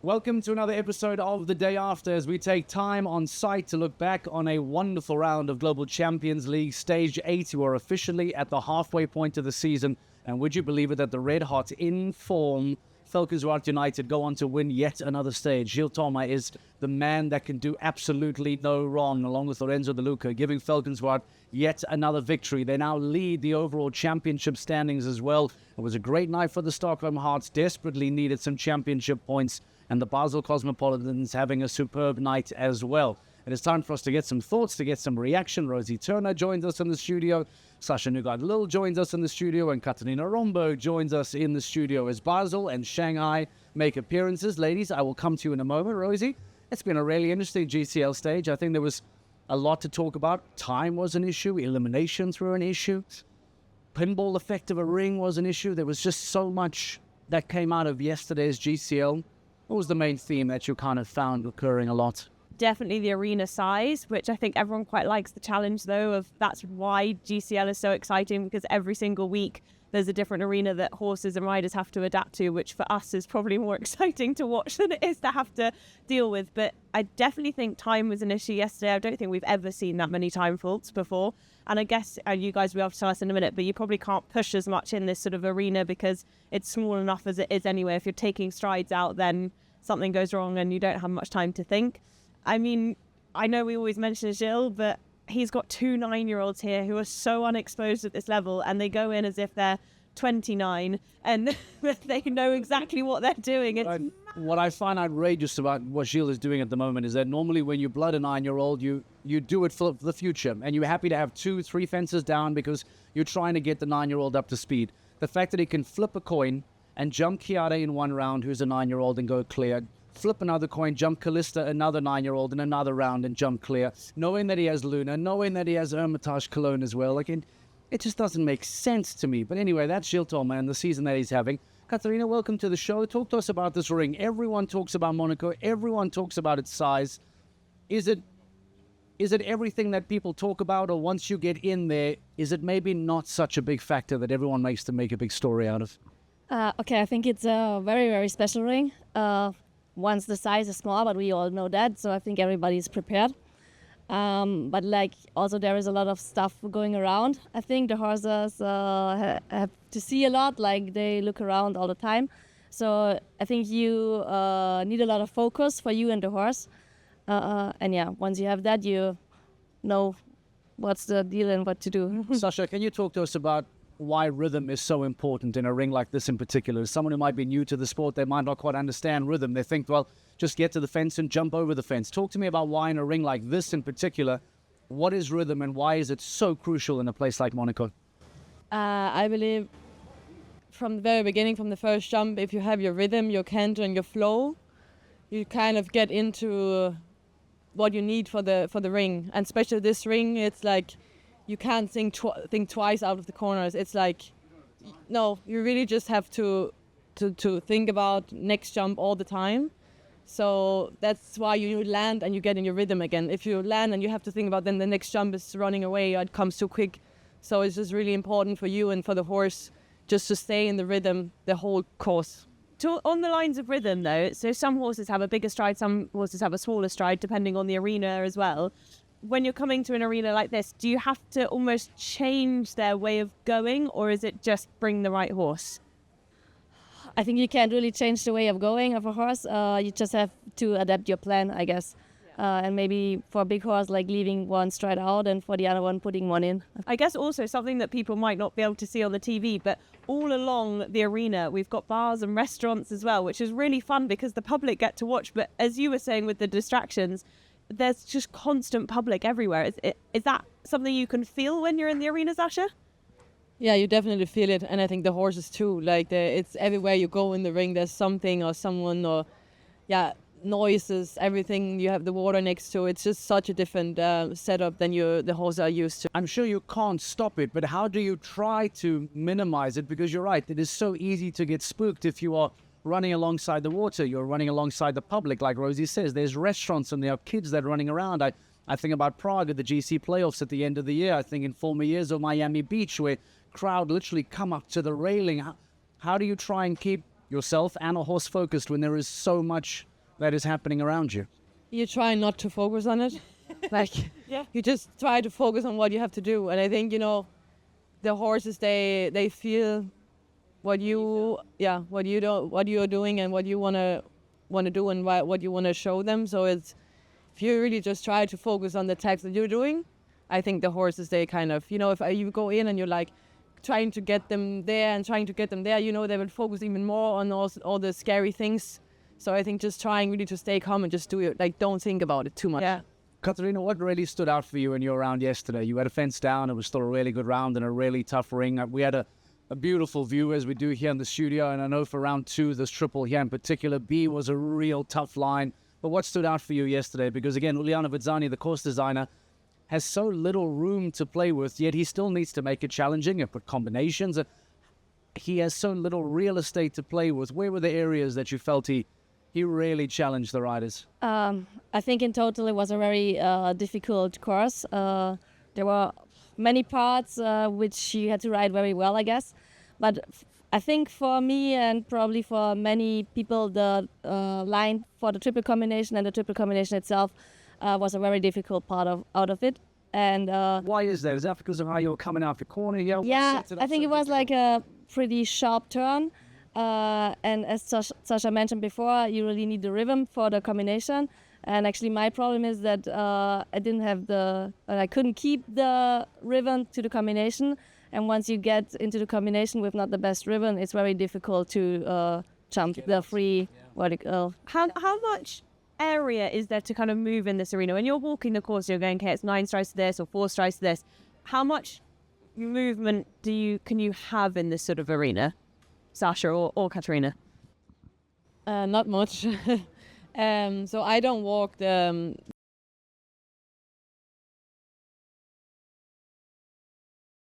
Welcome to another episode of The Day After as we take time on site to look back on a wonderful round of Global Champions League Stage 8. We are officially at the halfway point of the season, and would you believe it that the red-hot in form Valkenswaard United go on to win yet another stage. Gilles Thomas is the man that can do absolutely no wrong, along with Lorenzo De Luca, giving Valkenswaard yet another victory. They now lead the overall championship standings as well. It was a great night for the Stockholm Hearts, desperately needed some championship points, and the Basel Cosmopolitans having a superb night as well. It is time for us to get some thoughts, to get some reaction. Rosie Turner joins us in the studio. Sasha Nugard-Lil joins us in the studio. And Katarina Romberg joins us in the studio as Basel and Shanghai make appearances. Ladies, I will come to you in a moment. Rosie, it's been a really interesting GCL stage. I think there was a lot to talk about. Time was an issue. Eliminations were an issue. Pinball effect of a ring was an issue. There was just so much that came out of yesterday's GCL. What was the main theme that you kind of found occurring a lot? Definitely the arena size, which I think everyone quite likes the challenge, though, of that's why GCL is so exciting, because every single week there's a different arena that horses and riders have to adapt to, which for us is probably more exciting to watch than it is to have to deal with. But I definitely think time was an issue yesterday. I don't think we've ever seen that many time faults before. And I guess you guys will be able to tell us in a minute, but you probably can't push as much in this sort of arena because it's small enough as it is anyway. If you're taking strides out, then something goes wrong and you don't have much time to think. I mean, I know we always mention Gilles, but he's got 2 9-year-olds here who are so unexposed at this level, and they go in as if they're 29 and they know exactly what they're doing. What I find outrageous about what Gilles is doing at the moment is that normally when you blood a 9-year-old, you do it for the future, and you're happy to have 2-3 fences down because you're trying to get the 9-year-old up to speed. The fact that he can flip a coin and jump Chiara in one round, who's a 9-year-old, and go clear, flip another coin, jump Callista, another 9-year-old, in another round and jump clear, knowing that he has Luna, knowing that he has Hermitage Cologne as well. Like, it just doesn't make sense to me. But anyway, that's Gilles Thomas and the season that he's having. Katarina, welcome to the show. Talk to us about this ring. Everyone talks about Monaco. Everyone talks about its size. Is it everything that people talk about, or once you get in there, is it maybe not such a big factor that everyone makes to make a big story out of? Okay, I think it's a very, very special ring. Once the size is small, but we all know that, so I think everybody's prepared. But also there is a lot of stuff going around. I think the horses have to see a lot, they look around all the time. So I think you need a lot of focus for you and the horse. Once you have that, you know what's the deal and what to do. Sasha, can you talk to us about why rhythm is so important in a ring like this in particular? As someone who might be new to the sport, they might not quite understand rhythm. They think, well, just get to the fence and jump over the fence. Talk to me about why in a ring like this in particular, what is rhythm and why is it so crucial in a place like Monaco? I believe from the very beginning, from the first jump, if you have your rhythm, your canter and your flow, you kind of get into what you need for the ring. And especially this ring, it's like you can't think twice out of the corners. It's like, no, you really just have to think about next jump all the time. So that's why you land and you get in your rhythm again. If you land and you have to think about then the next jump is running away or it comes too quick. So it's just really important for you and for the horse just to stay in the rhythm the whole course. On the lines of rhythm, though, so some horses have a bigger stride, some horses have a smaller stride, depending on the arena as well. When you're coming to an arena like this, do you have to almost change their way of going, or is it just bring the right horse? I think you can't really change the way of going of a horse. You just have to adapt your plan, I guess. And maybe for a big horse, like leaving one stride out, and for the other one, putting one in. I guess also something that people might not be able to see on the TV, but all along the arena, we've got bars and restaurants as well, which is really fun because the public get to watch. But as you were saying with the distractions, there's just constant public everywhere. Is that something you can feel when you're in the arena, Sasha? Yeah, you definitely feel it, and I think the horses too. It's everywhere you go in the ring, there's something or someone or, noises, everything. You have the water next to it. It's just such a different setup than the horses are used to. I'm sure you can't stop it, but how do you try to minimize it? Because you're right, it is so easy to get spooked if you are running alongside the water, you're running alongside the public, like Rosie says. There's restaurants and there are kids that are running around. I think about Prague at the GC playoffs at the end of the year. I think in former years of Miami Beach, where crowd literally come up to the railing. How do you try and keep yourself and a horse focused when there is so much that is happening around you? You try not to focus on it. You just try to focus on what you have to do. And I think, the horses, they feel what you are doing and what you want to do and what you want to show them. So if you really just try to focus on the tags that you're doing, I think the horses, they kind of, if you go in and you're like trying to get them there and trying to get them there, they will focus even more on all the scary things. So I think just trying really to stay calm and just do it, don't think about it too much. Yeah. Katarina, what really stood out for you in your round yesterday? You had a fence down. It was still a really good round and a really tough ring. We had a beautiful view, as we do here in the studio. And I know for round 2, this triple here in particular, B was a real tough line. But what stood out for you yesterday? Because again, Uliano Vizzani, the course designer, has so little room to play with, yet he still needs to make it challenging and put combinations. He has so little real estate to play with. Where were the areas that you felt he really challenged the riders? I think in total it was a very difficult course. There were many parts which you had to ride very well, I guess. But I think for me and probably for many people, the line for the triple combination and the triple combination itself was a very difficult part out of it. And why is that? Is that because of how you were coming out the corner? Yeah, I think it was like a pretty sharp turn. And as Sasha mentioned before, you really need the rhythm for the combination. And actually my problem is that I couldn't keep the rhythm to the combination. And once you get into the combination with not the best rhythm, it's very difficult to jump the free vertical. How much area is there to kind of move in this arena? When you're walking the course, you're going, okay, it's 9 strikes to this or 4 strikes to this. How much movement can you have in this sort of arena? Sasha or Katarina? Not much. So I don't walk the